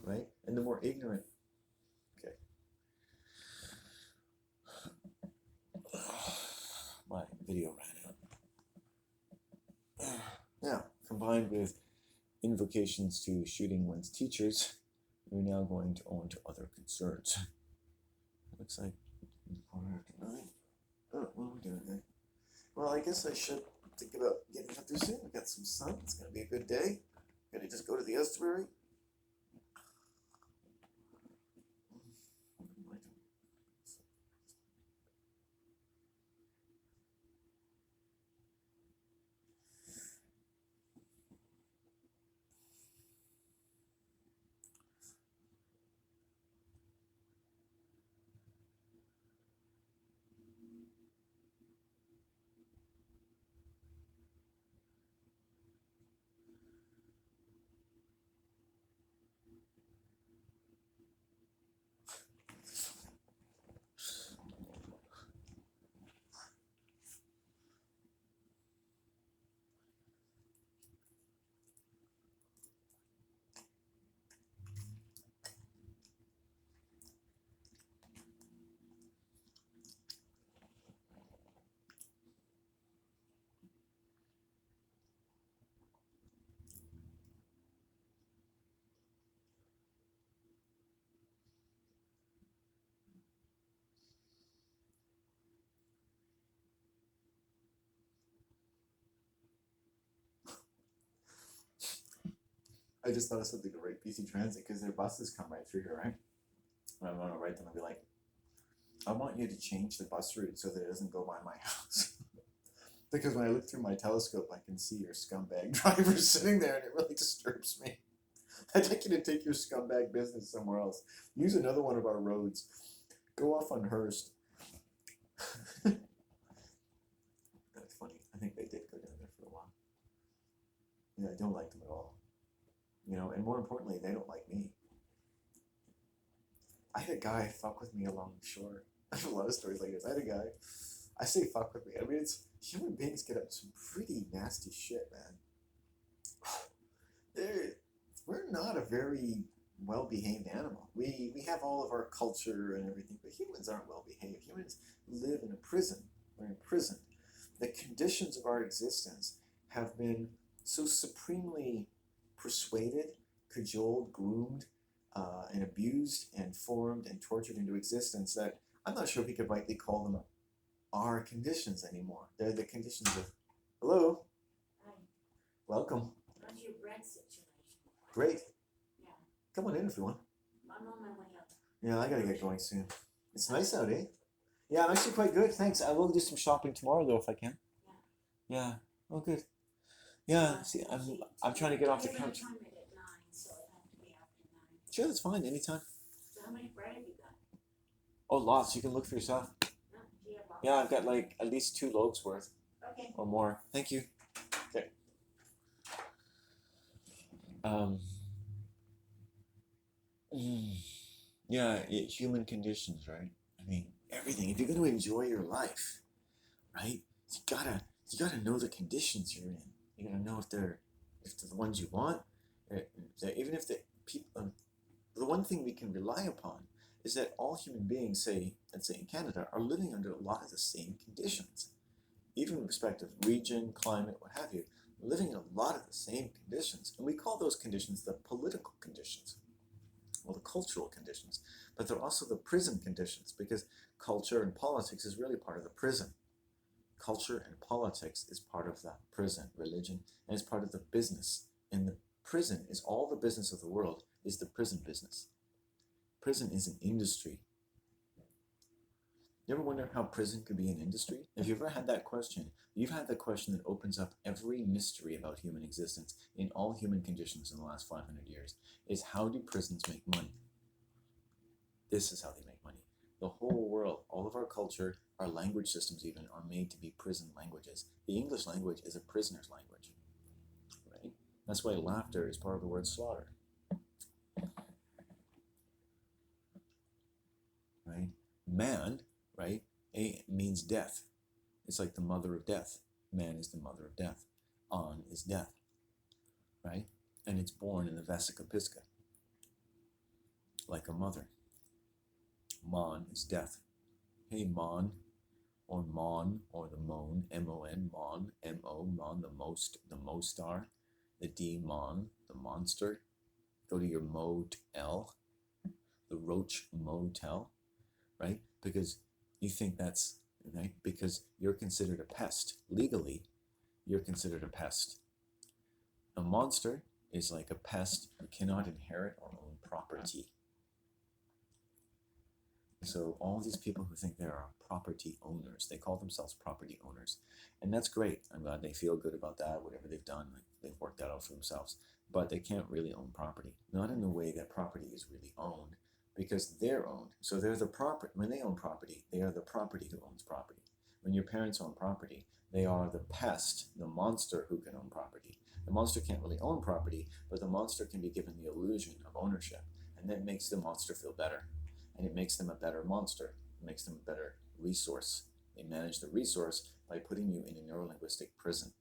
right? And the more ignorant. Okay. My video ran out. Now, combined with invocations to shooting one's teachers, we're now going to on to other concerns. Looks like 4:09. Oh, what are we doing here? Well, I guess I should think about getting up there soon. We got some sun. It's gonna be a good day. Gonna just go to the estuary. I just thought of something to write BC Transit because their buses come right through here, right? And I'm gonna write them and be like, I want you to change the bus route so that it doesn't go by my house. Because when I look through my telescope, I can see your scumbag driver sitting there, and it really disturbs me. I'd like you to take your scumbag business somewhere else. Use another one of our roads. Go off on Hearst. That's funny. I think they did go down there for a while. Yeah, I don't like them at all. You know, and more importantly, they don't like me. I had a guy fuck with me along the shore. I have a lot of stories like this. I had a guy, I say fuck with me. I mean, it's human beings get up to some pretty nasty shit, man. We're not a very well-behaved animal. We have all of our culture and everything, but humans aren't well-behaved. Humans live in a prison. We're imprisoned. The conditions of our existence have been so supremely persuaded, cajoled, groomed, and abused and formed and tortured into existence that I'm not sure if we could rightly call them our conditions anymore. They're the conditions of, hello, Hi. welcome. How's your bread situation? Great. Yeah. Come on in if you want. I'm on my way up. Yeah, I gotta get going soon. It's nice out, eh? Yeah, I'm actually quite good, thanks. I will do some shopping tomorrow though if I can. Yeah. Yeah. Oh, good. Yeah. See, I'm trying to get off the couch. Time it at 9, so it had to be after 9. Sure, that's fine. Anytime. So how much bread have you got? Oh, lots. You can look for yourself. No, do you have lots? Yeah, I've got like at least 2 loaves worth Okay. or more. Thank you. Okay. Yeah, human conditions, right? I mean, everything. If you're going to enjoy your life, right? You gotta know the conditions you're in. You gotta know if they're the ones you want, even if the people. The one thing we can rely upon is that all human beings, say, let's say in Canada, are living under a lot of the same conditions, even in respect of region, climate, what have you, living in a lot of the same conditions, and we call those conditions the political conditions, or the cultural conditions, but they're also the prison conditions because culture and politics is really part of the prison. Culture and politics is part of the prison, religion, and it's part of the business. And the prison is all the business of the world is the prison business. Prison is an industry. You ever wonder how prison could be an industry? If you've ever had that question, you've had the question that opens up every mystery about human existence in all human conditions in the last 500 years, is how do prisons make money? This is how they make money. The whole world, all of our culture, our language systems even, are made to be prison languages. The English language is a prisoner's language, right? That's why laughter is part of the word slaughter, right? Man, right, means death. It's like the mother of death. Man is the mother of death. An is death, right? And it's born in the Vesica Pisca. like a mother. Mon is death. Hey, Mon, or Mon, or the Mon, M-O-N, Mon, M-O, Mon, the Mostar, the demon, the monster. Go to your motel, the Roach Motel, right? Because you think that's, right? Because you're considered a pest. Legally, you're considered a pest. A monster is like a pest who cannot inherit or own property. So all these people who think they are property owners, they call themselves property owners. And that's great. I'm glad they feel good about that, whatever they've done, like they've worked that out for themselves. But they can't really own property. Not in the way that property is really owned, because they're owned. So they're the property. When they own property, they are the property who owns property. When your parents own property, they are the pest, the monster who can own property. The monster can't really own property, but the monster can be given the illusion of ownership. And that makes the monster feel better. And it makes them a better monster. It makes them a better resource. They manage the resource by putting you in a neurolinguistic prison,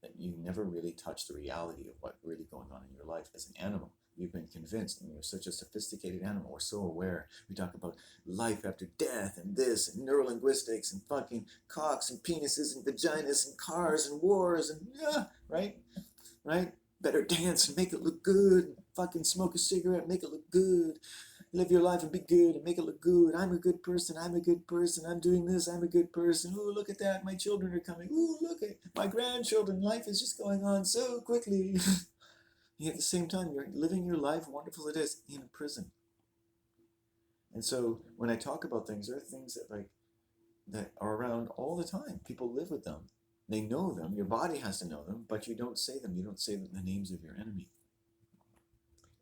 that you never really touch the reality of what's really going on in your life as an animal. You've been convinced, and you're such a sophisticated animal. We're so aware. We talk about life after death and this and neurolinguistics and fucking cocks and penises and vaginas and cars and wars and right? Right? Better dance and make it look good. Fucking smoke a cigarette, make it look good. Live your life and be good and make it look good. I'm a good person. I'm a good person. I'm doing this. I'm a good person. Ooh, look at that. My children are coming. Ooh, look at my grandchildren. Life is just going on so quickly. Yet at the same time, you're living your life, wonderful it is, in a prison. And so when I talk about things, there are things that are around all the time. People live with them. They know them. Your body has to know them, but you don't say them. You don't say the names of your enemy.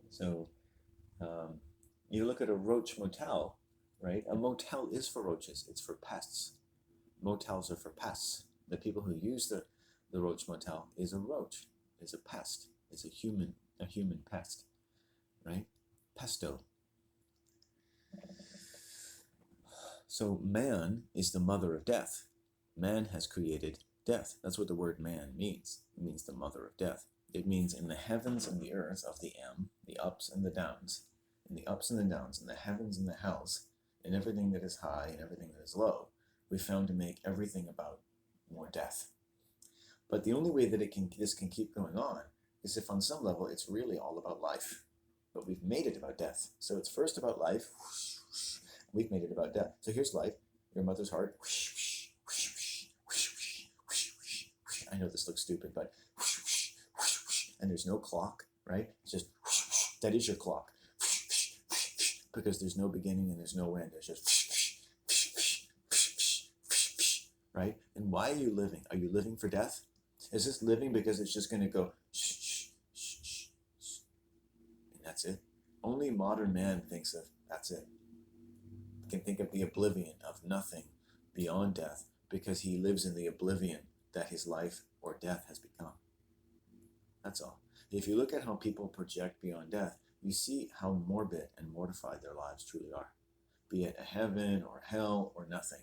So you look at a roach motel, right? A motel is for roaches. It's for pests. Motels are for pests. The people who use the roach motel is a roach, is a pest, is a human pest, right? Pesto. So man is the mother of death. Man has created death. That's what the word man means. It means the mother of death. It means in the heavens and the earth of the M, the ups and the downs, in the ups and the downs, in the heavens and the hells, in everything that is high and everything that is low, we found to make everything about more death. But the only way that this can keep going on is if on some level it's really all about life. But we've made it about death. So it's first about life. We've made it about death. So here's life. Your mother's heart. I know this looks stupid, but and there's no clock, right? It's just that is your clock. Because there's no beginning and there's no end. There's just right? And why are you living? Are you living for death? Is this living because it's just going to go and that's it? Only modern man thinks of that's it. Can think of the oblivion of nothing beyond death because he lives in the oblivion that his life or death has become. That's all. If you look at how people project beyond death, you see how morbid and mortified their lives truly are. Be it a heaven or hell or nothing.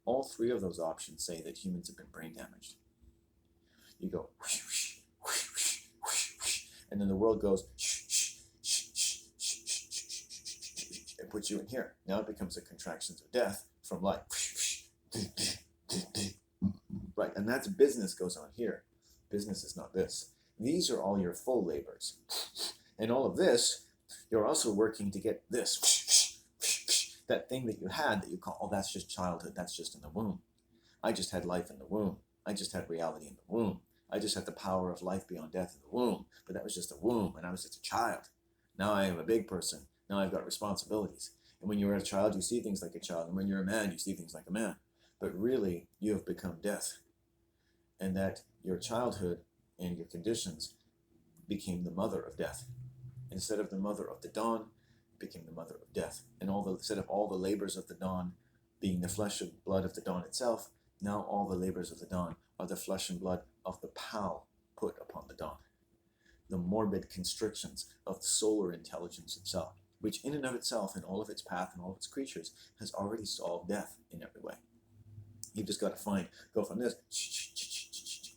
All three of those options say that humans have been brain damaged. You go, and then the world goes, and puts you in here. Now it becomes the contractions of death from life. Right, and that's business goes on here. Business is not this. These are all your full labors. And all of this, you're also working to get this. That thing that you had that you call, oh, that's just childhood. That's just in the womb. I just had life in the womb. I just had reality in the womb. I just had the power of life beyond death in the womb. But that was just a womb, and I was just a child. Now I am a big person. Now I've got responsibilities. And when you're a child, you see things like a child. And when you're a man, you see things like a man. But really, you have become death. And that your childhood and your conditions became the mother of death. Instead of the mother of the dawn, it became the mother of death. And instead of all the labors of the dawn being the flesh and blood of the dawn itself, now all the labors of the dawn are the flesh and blood of the pal put upon the dawn. The morbid constrictions of the solar intelligence itself, which in and of itself, in all of its path and all of its creatures, has already solved death in every way. You've just got to go from this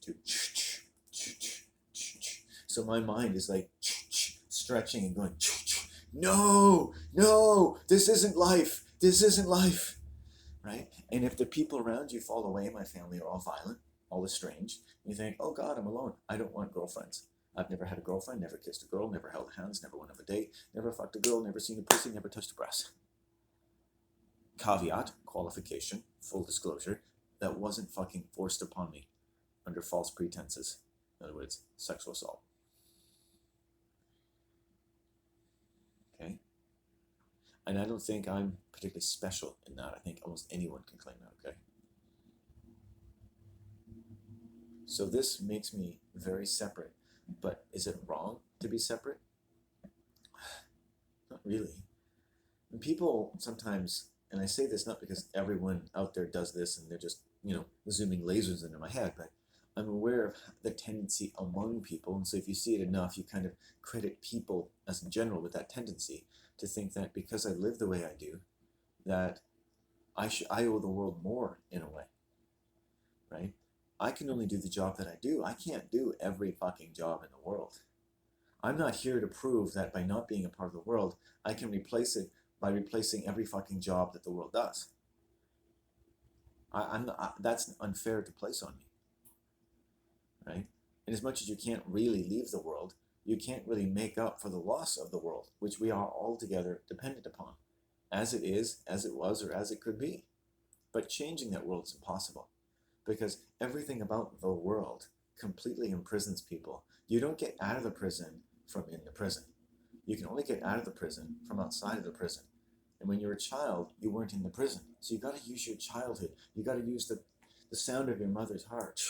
to so my mind is like stretching and going no, no, this isn't life. This isn't life, right? And if the people around you fall away, my family are all violent, all estranged, you think, oh God, I'm alone. I don't want girlfriends. I've never had a girlfriend, never kissed a girl, never held hands, never went on a date, never fucked a girl, never seen a pussy, never touched a breast. Caveat, qualification, full disclosure, that wasn't fucking forced upon me under false pretenses. In other words, sexual assault. Okay? And I don't think I'm particularly special in that. I think almost anyone can claim that, okay? So this makes me very separate. But is it wrong to be separate? Not really. And people sometimes, and I say this not because everyone out there does this and they're just, zooming lasers into my head, but I'm aware of the tendency among people. And so if you see it enough, you kind of credit people as in general with that tendency to think that because I live the way I do, that I owe the world more in a way, right? I can only do the job that I do. I can't do every fucking job in the world. I'm not here to prove that by not being a part of the world, I can replace it by replacing every fucking job that the world does. That's unfair to place on me, right? And as much as you can't really leave the world, you can't really make up for the loss of the world, which we are altogether dependent upon, as it is, as it was, or as it could be. But changing that world is impossible, because everything about the world completely imprisons people. You don't get out of the prison from in the prison. You can only get out of the prison from outside of the prison. And when you're a child, you weren't in the prison. So you got to use your childhood. You got to use the sound of your mother's heart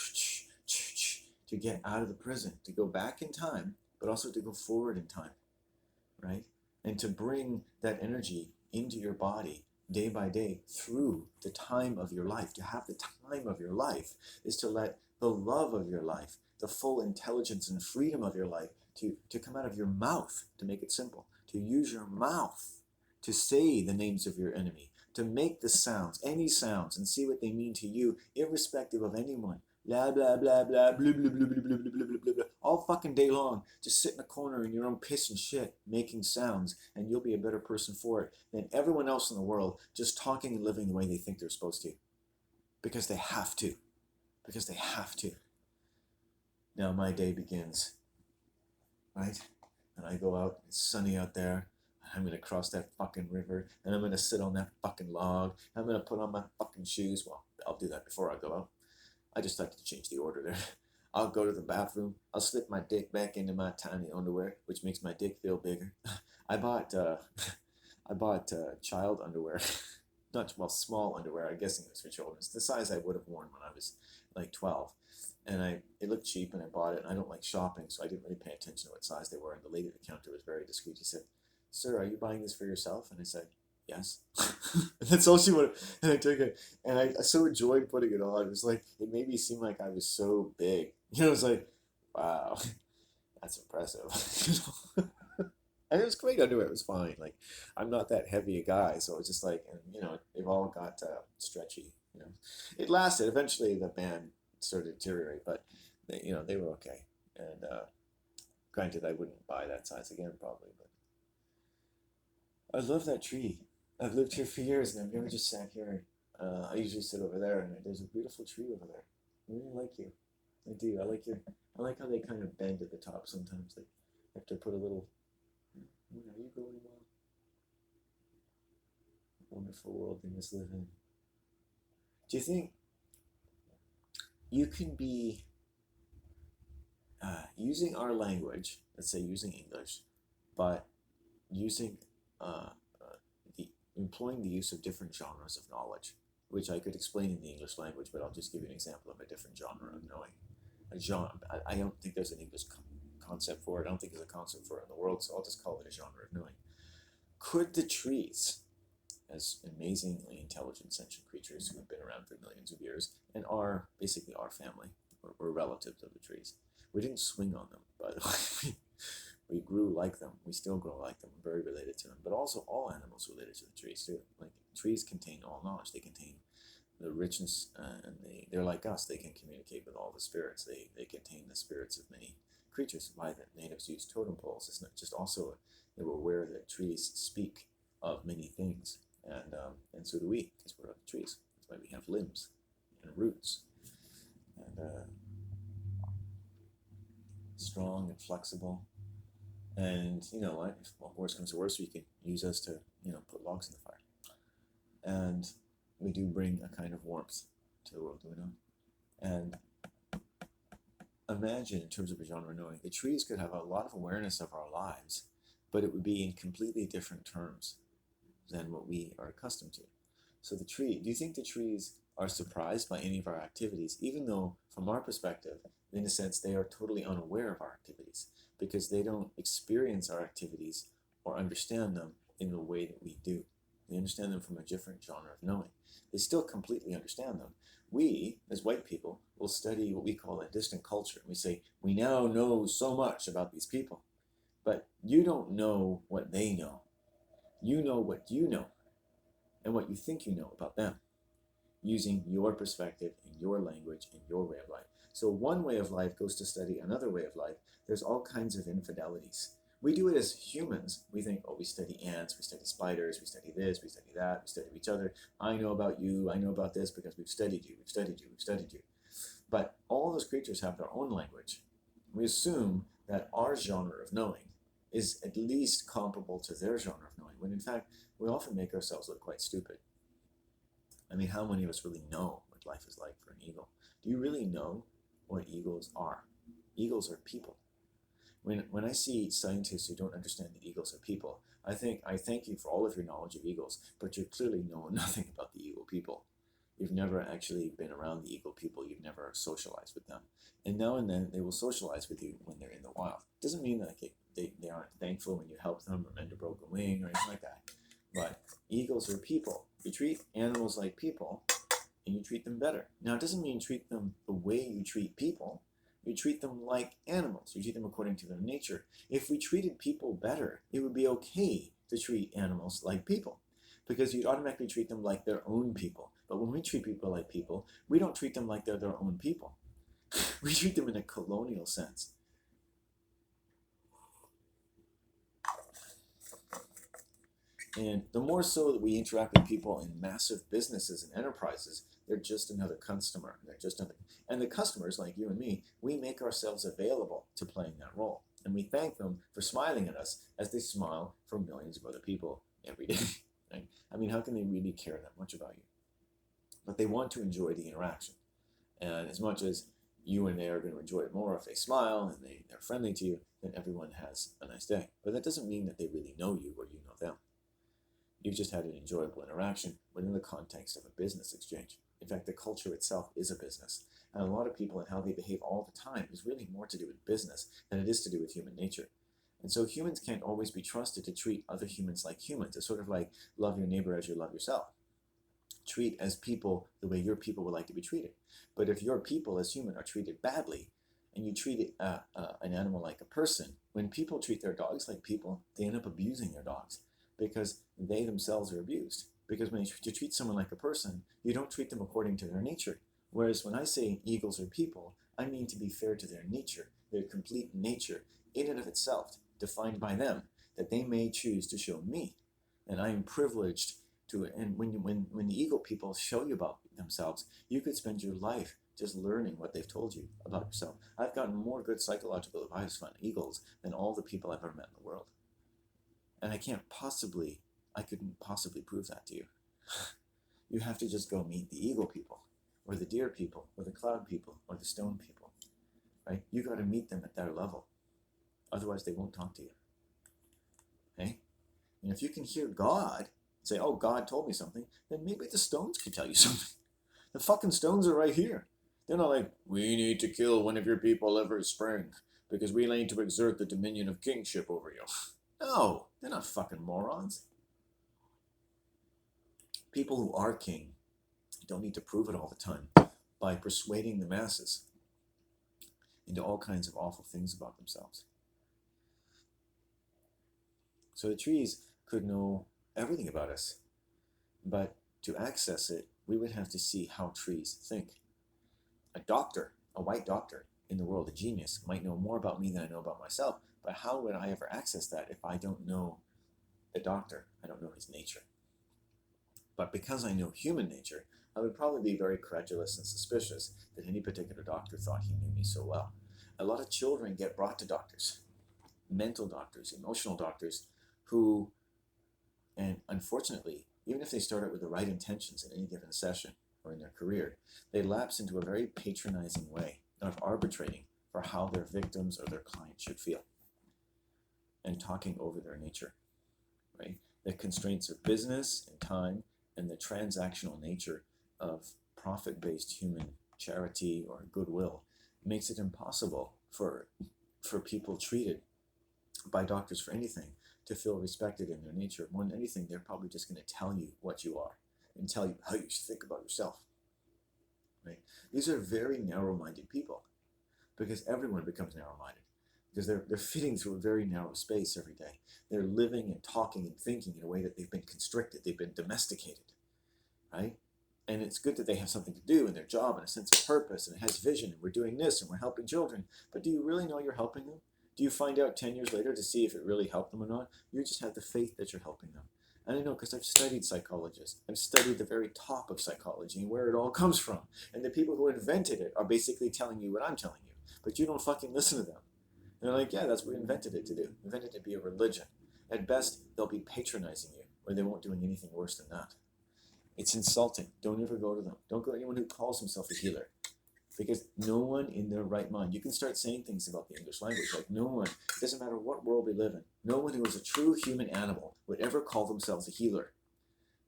to get out of the prison, to go back in time, but also to go forward in time, right? And to bring that energy into your body day by day through the time of your life. To have the time of your life is to let the love of your life, the full intelligence and freedom of your life to come out of your mouth, to make it simple, to use your mouth to say the names of your enemy, to make the sounds, any sounds, and see what they mean to you, irrespective of anyone. Blah, blah, blah, blah, blah, blah, blah, blah, blah, blah, blah, blah, blah, all fucking day long. Just sit in a corner in your own piss and shit, making sounds, and you'll be a better person for it than everyone else in the world just talking and living the way they think they're supposed to. Because they have to. Because they have to. Now my day begins, right? And I go out, it's sunny out there, I'm going to cross that fucking river, and I'm going to sit on that fucking log, I'm going to put on my fucking shoes. Well, I'll do that before I go out. I just like to change the order there. I'll go to the bathroom, I'll slip my dick back into my tiny underwear, which makes my dick feel bigger. I bought child underwear. Small underwear, I'm guessing it was for children. It's the size I would have worn when I was like 12. And it looked cheap and I bought it, and I don't like shopping, so I didn't really pay attention to what size they were. And the lady at the counter was very discreet. She said, "Sir, are you buying this for yourself?" And I said, "Yes." And that's all she wanted. And I took it, and I so enjoyed putting it on. It was like, it made me seem like I was so big. It was like, wow, that's impressive. And it was great underwear. It was fine. Like, I'm not that heavy a guy, so it's just like, and they've all got stretchy. It lasted. Eventually, the band started to deteriorate, but they were okay. And granted, I wouldn't buy that size again probably, but I love that tree. I've lived here for years, and I've never just sat here. I usually sit over there, and there's a beautiful tree over there. I really like you. I do. I like how they kind of bend at the top sometimes. They have to put a little. Are you going well? Wonderful world we must live in. Do you think you can be using our language, let's say using English, but using employing the use of different genres of knowledge, which I could explain in the English language, but I'll just give you an example of a different genre of knowing. A genre. I don't think there's an English concept for it. I don't think there's a concept for it in the world, so I'll just call it a genre of knowing. Could the trees, as amazingly intelligent sentient creatures who have been around for millions of years and are basically our family, or relatives of the trees, we didn't swing on them, by the way. We grew like them. We still grow like them. We're very related to them. But also all animals related to the trees too. Like, trees contain all knowledge. They contain the richness, and they're like us. They can communicate with all the spirits. They contain the spirits of many creatures. Why the natives use totem poles. It's not just also We're aware that trees speak of many things, and so do we, because we're of the trees. That's why we have limbs and roots, and strong and flexible. And you know what? If worse comes to worse, we can use us to put logs in the fire, and we do bring a kind of warmth to the world, do we not? And imagine, in terms of a genre knowing, the trees could have a lot of awareness of our lives, but it would be in completely different terms than what we are accustomed to. So do you think the trees are surprised by any of our activities, even though, from our perspective, in a sense, they are totally unaware of our activities, because they don't experience our activities or understand them in the way that we do. They understand them from a different genre of knowing. They still completely understand them. We, as white people, will study what we call a distant culture. We say, we now know so much about these people. But you don't know what they know. You know what you know and what you think you know about them, using your perspective and your language and your way of life. So one way of life goes to study another way of life. There's all kinds of infidelities. We do it as humans. We think, oh, we study ants, we study spiders, we study this, we study that, we study each other. I know about you, I know about this because we've studied you, we've studied you, we've studied you. But all those creatures have their own language. We assume that our genre of knowing is at least comparable to their genre of knowing, when in fact, we often make ourselves look quite stupid. I mean, how many of us really know what life is like for an eagle? Do you really know what eagles are? Eagles are people. When I see scientists who don't understand that eagles are people, I thank you for all of your knowledge of eagles, but you clearly know nothing about the eagle people. You've never actually been around the eagle people. You've never socialized with them. And now and then they will socialize with you when they're in the wild. Doesn't mean that they aren't thankful when you help them or mend a broken wing or anything like that. But eagles are people. You treat animals like people and you treat them better. Now, it doesn't mean treat them the way you treat people. You treat them like animals. You treat them according to their nature. If we treated people better, it would be okay to treat animals like people, because you'd automatically treat them like their own people. But when we treat people like people, we don't treat them like they're their own people. We treat them in a colonial sense. And the more so that we interact with people in massive businesses and enterprises, they're just another customer. And the customers, like you and me, we make ourselves available to playing that role. And we thank them for smiling at us as they smile for millions of other people every day. Right? I mean, how can they really care that much about you? But they want to enjoy the interaction. And as much as you and they are going to enjoy it more if they smile and they're friendly to you, then everyone has a nice day. But that doesn't mean that they really know you or you know them. You've just had an enjoyable interaction within the context of a business exchange. In fact, the culture itself is a business. And a lot of people and how they behave all the time is really more to do with business than it is to do with human nature. And so humans can't always be trusted to treat other humans like humans. It's sort of like love your neighbor as you love yourself. Treat as people the way your people would like to be treated. But if your people as human are treated badly, and you treat an animal like a person, when people treat their dogs like people, they end up abusing their dogs, because they themselves are abused. Because when you treat someone like a person, you don't treat them according to their nature. Whereas when I say eagles are people, I mean to be fair to their nature, their complete nature, in and of itself, defined by them, that they may choose to show me. And I am privileged to, and when the eagle people show you about themselves, you could spend your life just learning what they've told you about yourself. I've gotten more good psychological advice from eagles than all the people I've ever met in the world. And I couldn't possibly prove that to you. You have to just go meet the eagle people, or the deer people, or the cloud people, or the stone people, right? You got to meet them at their level. Otherwise, they won't talk to you. Okay? And if you can hear God say, oh, God told me something, then maybe the stones could tell you something. The fucking stones are right here. They're not like, we need to kill one of your people every spring because we need to exert the dominion of kingship over you. No, they're not fucking morons. People who are king don't need to prove it all the time by persuading the masses into all kinds of awful things about themselves. So the trees could know everything about us, but to access it, we would have to see how trees think. A doctor, a white doctor in the world, a genius, might know more about me than I know about myself, But how would I ever access that if I don't know the doctor? I don't know his nature. But because I know human nature, I would probably be very credulous and suspicious that any particular doctor thought he knew me so well. A lot of children get brought to doctors, mental doctors, emotional doctors, who, and unfortunately, even if they start out with the right intentions in any given session or in their career, they lapse into a very patronizing way of arbitrating for how their victims or their clients should feel and talking over their nature, right? The constraints of business and time and the transactional nature of profit-based human charity or goodwill makes it impossible for people treated by doctors for anything to feel respected in their nature. More than anything, they're probably just going to tell you what you are and tell you how you should think about yourself, right? These are very narrow-minded people, because everyone becomes narrow-minded, because they're fitting through a very narrow space every day. They're living and talking and thinking in a way that they've been constricted, they've been domesticated, right? And it's good that they have something to do in their job and a sense of purpose, and it has vision, and we're doing this and we're helping children. But do you really know you're helping them? Do you find out 10 years later to see if it really helped them or not? You just have the faith that you're helping them. And I know, because I've studied psychologists. I've studied the very top of psychology and where it all comes from. And the people who invented it are basically telling you what I'm telling you. But you don't fucking listen to them. And they're like, yeah, that's what we invented it to do. Invented it to be a religion. At best, they'll be patronizing you, or they won't do anything worse than that. It's insulting. Don't ever go to them. Don't go to anyone who calls himself a healer. Because no one in their right mind, you can start saying things about the English language, like no one, it doesn't matter what world we live in, no one who is a true human animal would ever call themselves a healer.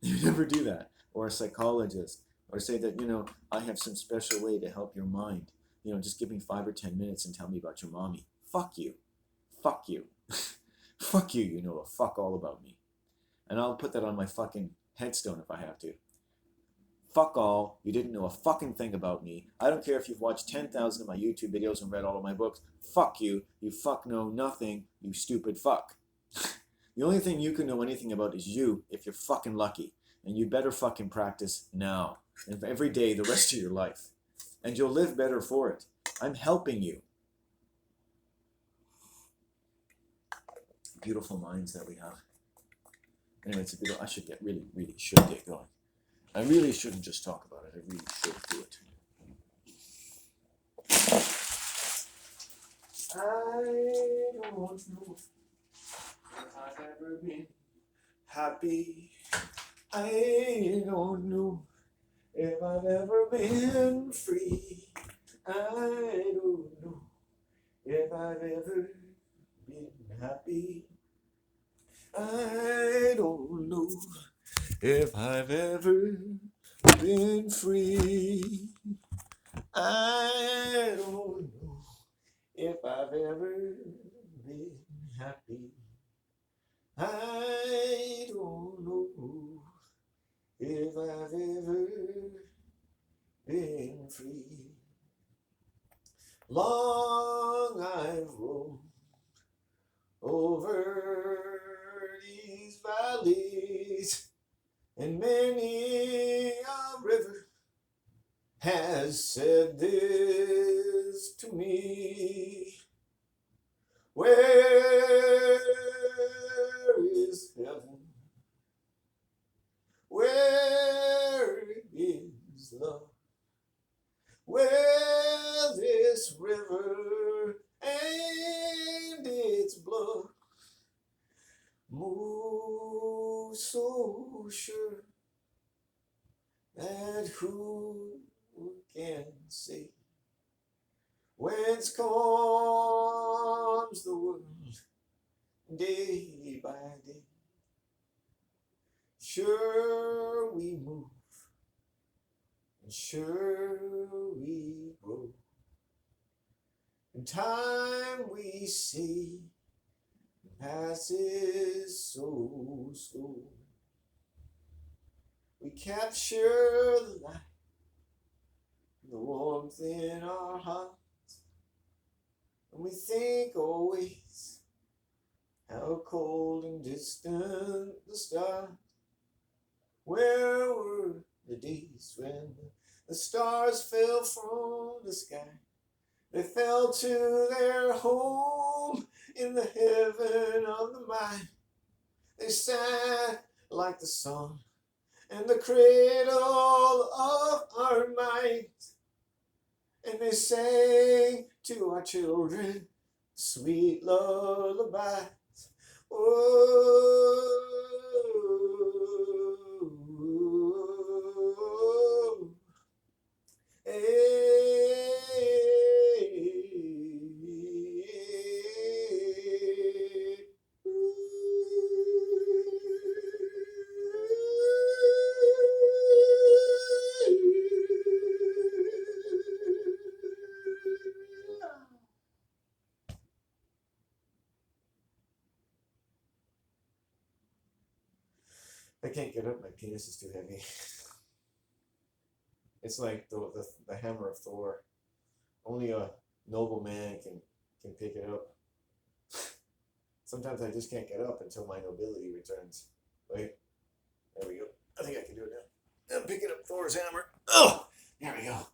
They would never do that. Or a psychologist. Or say that, I have some special way to help your mind. Just give me 5 or 10 minutes and tell me about your mommy. Fuck you. Fuck you. Fuck you, you know a fuck all about me. And I'll put that on my fucking headstone if I have to. Fuck all, you didn't know a fucking thing about me. I don't care if you've watched 10,000 of my YouTube videos and read all of my books. Fuck you, you fuck know nothing, you stupid fuck. The only thing you can know anything about is you, if you're fucking lucky. And you better fucking practice now, and every day the rest of your life. And you'll live better for it. I'm helping you. Beautiful minds that we have. Anyway, it's a beautiful, I should get going. I really shouldn't just talk about it. I really should do it. I don't know if I've ever been happy. I don't know if I've ever been free. I don't know if I've ever been happy. I don't know if I've ever been free. I don't know if I've ever been happy. I don't know if I've ever been free. Long I've roamed over these valleys, and many a river has said this to me. Where is heaven? Where is love? Where this river and its blood move so sure that who can say whence comes the world day by day? Sure we move, and sure we grow. In time we see passes so slow. We capture the light, the warmth in our hearts, and we think always how cold and distant the stars. Where were the days when the stars fell from the sky They fell to their home in the heaven of the mind. They sat like the song and the cradle of our mind. And they sang to our children sweet lullabies. Oh, I can't get up. My penis is too heavy. It's like the hammer of Thor. Only a noble man can pick it up. Sometimes I just can't get up until my nobility returns. Wait, there we go. I think I can do it now. I'm picking up Thor's hammer. Oh, there we go.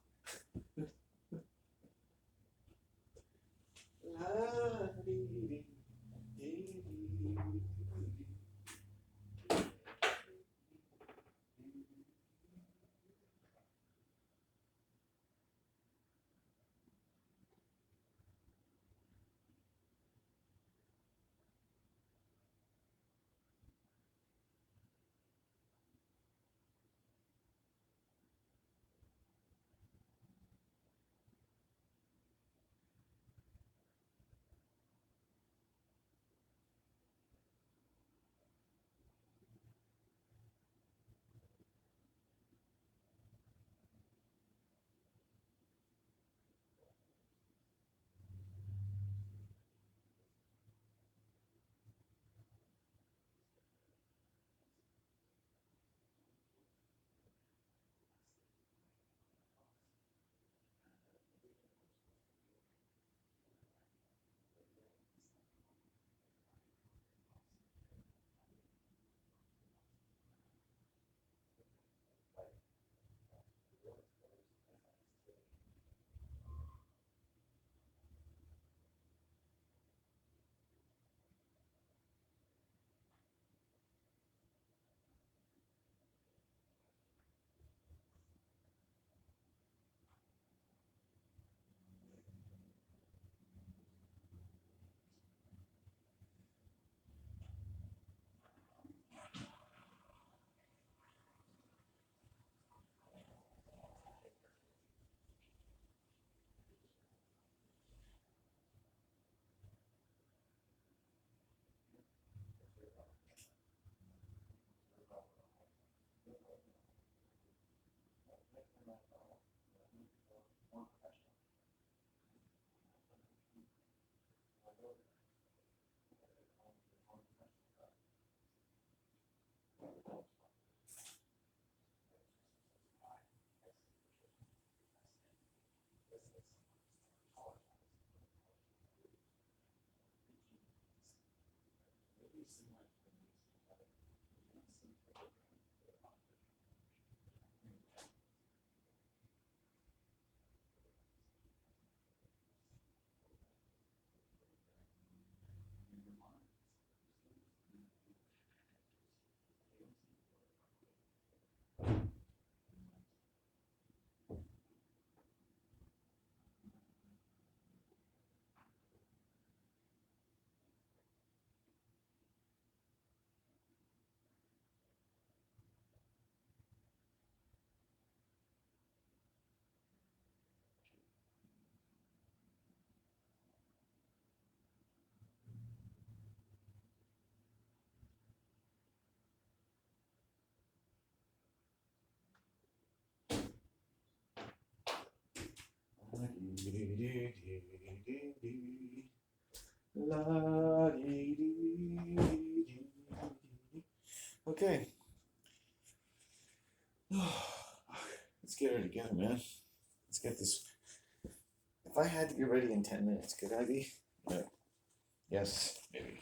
Okay. Let's get her together, man. Let's get this. If I had to be ready in 10 minutes, could I be? No. Yes, maybe.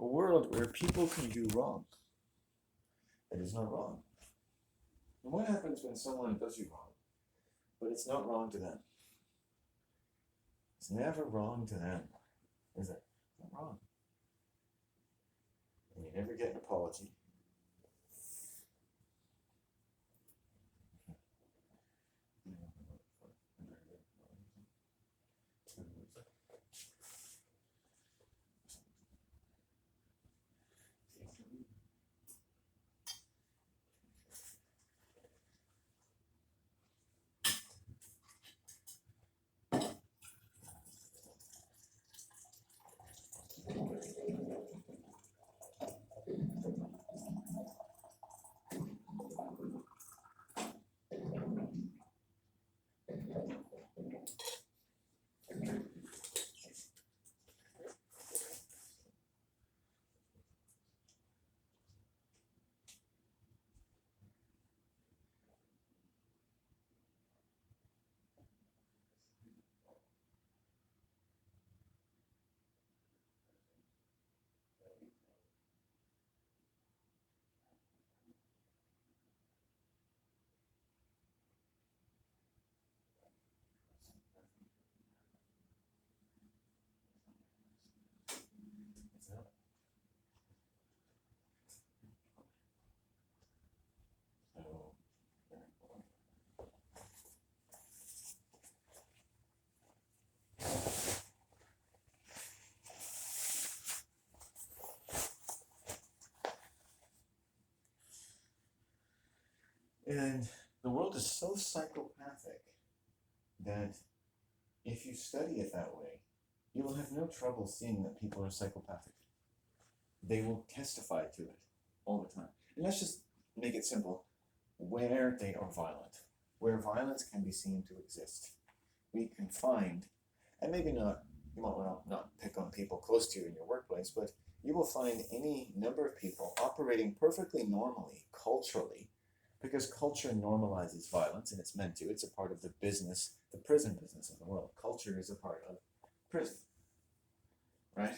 a world where people can do wrong that is not wrong. And what happens when someone does you wrong, but it's not wrong to them? It's never wrong to them, is it? It's not wrong. And you never get an apology. And the world is so psychopathic that if you study it that way, you will have no trouble seeing that people are psychopathic. They will testify to it all the time. And let's just make it simple. Where they are violent, where violence can be seen to exist, we can find, and maybe not, you might want to not pick on people close to you in your workplace, but you will find any number of people operating perfectly normally, culturally, because culture normalizes violence, and it's meant to. It's a part of the business, the prison business of the world. Culture is a part of prison, right?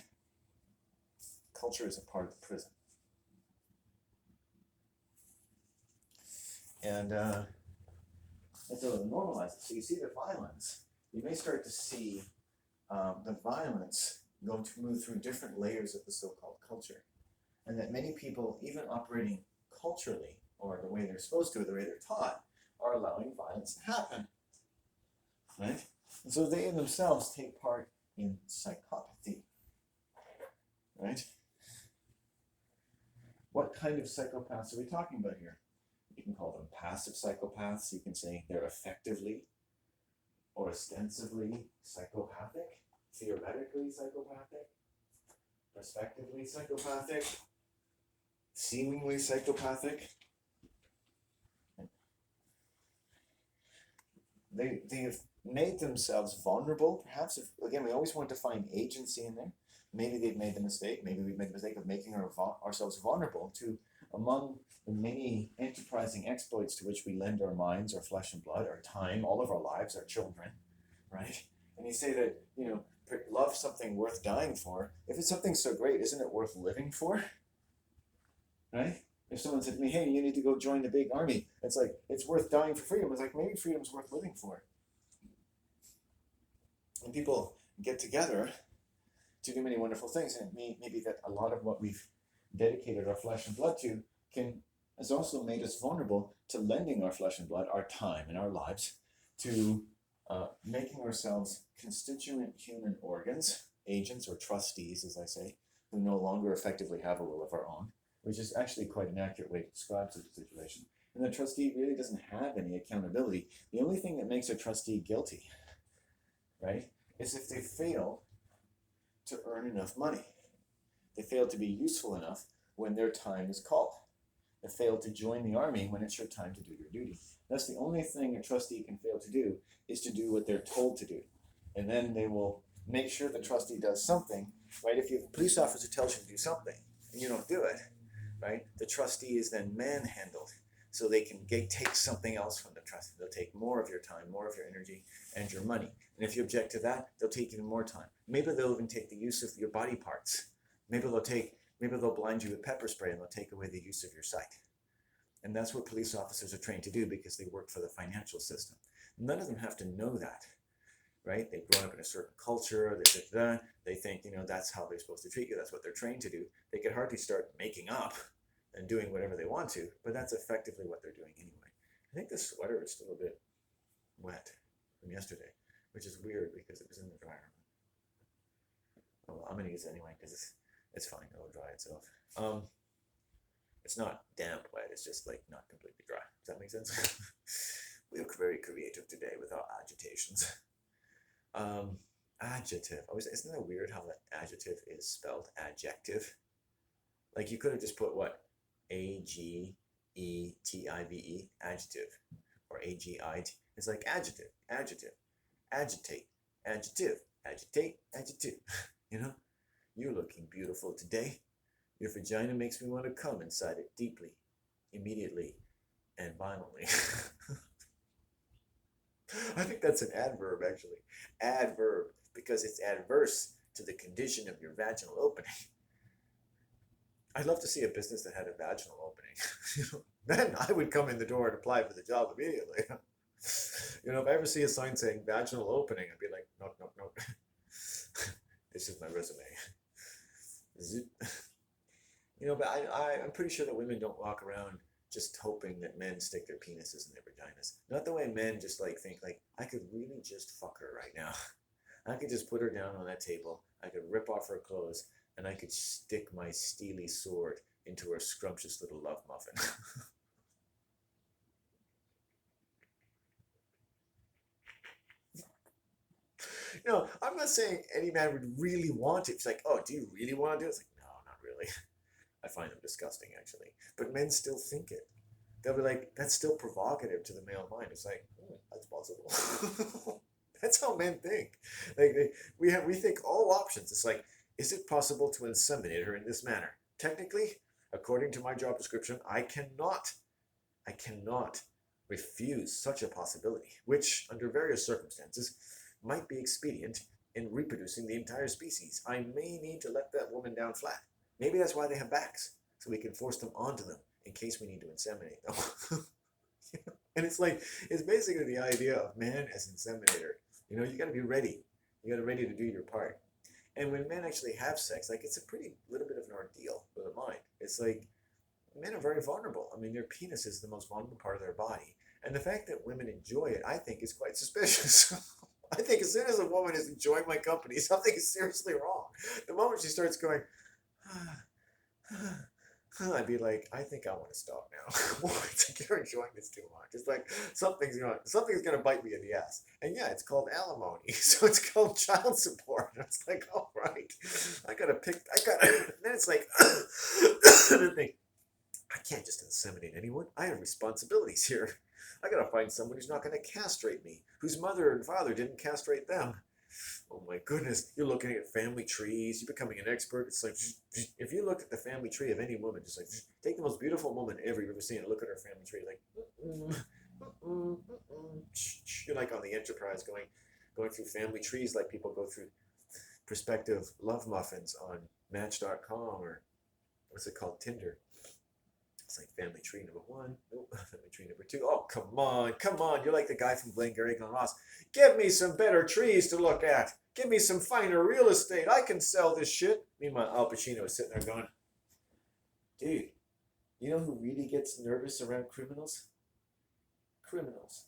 Culture is a part of the prison. And so it normalizes. So you see the violence. You may start to see the violence going to move through different layers of the so-called culture. And that many people, even operating culturally, or the way they're supposed to, or the way they're taught, are allowing violence to happen. Right? And so they themselves take part in psychopathy. Right? What kind of psychopaths are we talking about here? You can call them passive psychopaths. You can say they're effectively or ostensibly psychopathic, theoretically psychopathic, prospectively psychopathic, seemingly psychopathic. They have made themselves vulnerable, perhaps. Again, we always want to find agency in there. Maybe they've made the mistake. Maybe we've made the mistake of making ourselves vulnerable to among the many enterprising exploits to which we lend our minds, our flesh and blood, our time, all of our lives, our children, right? And you say that, love something worth dying for. If it's something so great, isn't it worth living for? Right? If someone said to me, hey, you need to go join the big army, it's like, it's worth dying for freedom. It's like, maybe freedom's worth living for. And people get together to do many wonderful things, and it may be that a lot of what we've dedicated our flesh and blood to has also made us vulnerable to lending our flesh and blood, our time and our lives, to making ourselves constituent human organs, agents or trustees, as I say, who no longer effectively have a will of our own, which is actually quite an accurate way to describe such a situation. And the trustee really doesn't have any accountability. The only thing that makes a trustee guilty, right, is if they fail to earn enough money. They fail to be useful enough when their time is called. They fail to join the army when it's your time to do your duty. That's the only thing a trustee can fail to do, is to do what they're told to do. And then they will make sure the trustee does something, right? If you have a police officer tells you to do something and you don't do it, right, the trustee is then manhandled. So they can take something else from the trustee. They'll take more of your time, more of your energy, and your money. And if you object to that, they'll take even more time. Maybe they'll even take the use of your body parts. Maybe they'll take, Maybe they'll blind you with pepper spray and they'll take away the use of your sight. And that's what police officers are trained to do because they work for the financial system. None of them have to know that, right? They've grown up in a certain culture. They think, that's how they're supposed to treat you. That's what they're trained to do. They could hardly start making up and doing whatever they want to, but that's effectively what they're doing anyway. I think this sweater is still a bit wet from yesterday, which is weird because it was in the dryer. Oh, well, I'm going to use it anyway because it's fine. It'll dry itself. It's not damp wet. It's just like not completely dry. Does that make sense? We look very creative today with our agitations. Adjective. Isn't that weird how that adjective is spelled adjective? Like you could have just put what? Agetive, adjective. Or AGI. It's like adjective, agitate, adjective, agitate, adjective. You're looking beautiful today. Your vagina makes me want to come inside it deeply, immediately, and violently. I think that's an adverb, actually. Adverb, because it's adverse to the condition of your vaginal opening. I'd love to see a business that had a vaginal opening. Then I would come in the door and apply for the job immediately. If I ever see a sign saying vaginal opening, I'd be like, no. This is my resume. But I'm pretty sure that women don't walk around just hoping that men stick their penises in their vaginas. Not the way men just think I could really just fuck her right now. I could just put her down on that table. I could rip off her clothes and I could stick my steely sword into her scrumptious little love muffin. I'm not saying any man would really want it. It's like, oh, do you really want to do it? It's like, no, not really. I find them disgusting, actually. But men still think it. They'll be like, that's still provocative to the male mind. It's like, that's possible. That's how men think. We think all options. It's like, is it possible to inseminate her in this manner? Technically, according to my job description, I cannot refuse such a possibility, which, under various circumstances, might be expedient in reproducing the entire species. I may need to let that woman down flat. Maybe that's why they have backs, so we can force them onto them in case we need to inseminate them. And it's basically the idea of man as inseminator. You got to be ready. You got to be ready to do your part. And when men actually have sex, it's a pretty little bit of an ordeal for the mind. It's like men are very vulnerable. I mean, their penis is the most vulnerable part of their body. And the fact that women enjoy it, I think, is quite suspicious. I think as soon as a woman is enjoying my company, something is seriously wrong. The moment she starts going, I'd be like, I think I want to stop now. It's like you're enjoying this too much. It's like something's gonna bite me in the ass. And yeah, it's called alimony. So it's called child support. And it's like, all right, then it's like, I can't just inseminate anyone. I have responsibilities here. I gotta find someone who's not gonna castrate me, whose mother and father didn't castrate them. Oh my goodness, you're looking at family trees, you're becoming an expert. It's like, if you look at the family tree of any woman, just take the most beautiful woman ever you've ever seen and look at her family tree, you're like on the Enterprise going through family trees like people go through prospective love muffins on Match.com or what's it called, Tinder. It's like family tree number 1, family tree number 2. Oh, come on. You're like the guy from Glengarry Glen Ross. Give me some better trees to look at. Give me some finer real estate. I can sell this shit. Meanwhile, Al Pacino is sitting there going, dude, you know who really gets nervous around criminals? Criminals.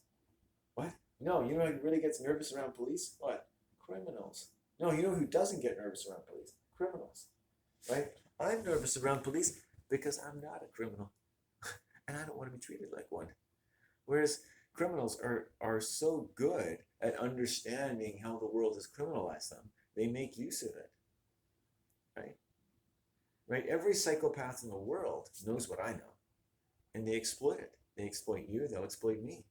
What? No, you know who really gets nervous around police? What? Criminals. No, you know who doesn't get nervous around police? Criminals. Right? I'm nervous around police because I'm not a criminal. And I don't want to be treated like one. Whereas criminals are so good at understanding how the world has criminalized them, they make use of it. Right? Every psychopath in the world knows what I know. And they exploit it. They exploit you, they'll exploit me.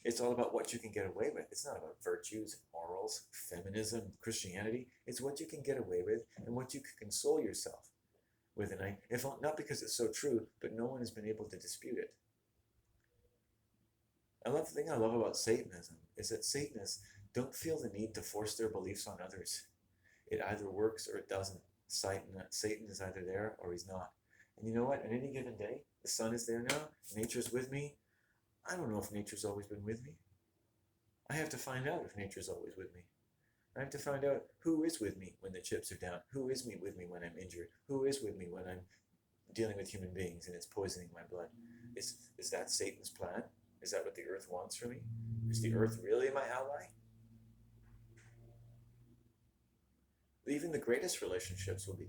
It's all about what you can get away with. It's not about virtues, morals, feminism, Christianity. It's what you can get away with and what you can console yourself with. And if not because it's so true, but no one has been able to dispute it. The thing I love about Satanism is that Satanists don't feel the need to force their beliefs on others. It either works or it doesn't. Satan is either there or he's not. And you know what? On any given day, the sun is there now. Nature's with me. I don't know if nature's always been with me. I have to find out if nature's always with me. I have to find out who is with me when the chips are down. Who is with me when I'm injured? Who is with me when I'm dealing with human beings and it's poisoning my blood? Is that Satan's plan? Is that what the earth wants from me? Is the earth really my ally? Even the greatest relationships will be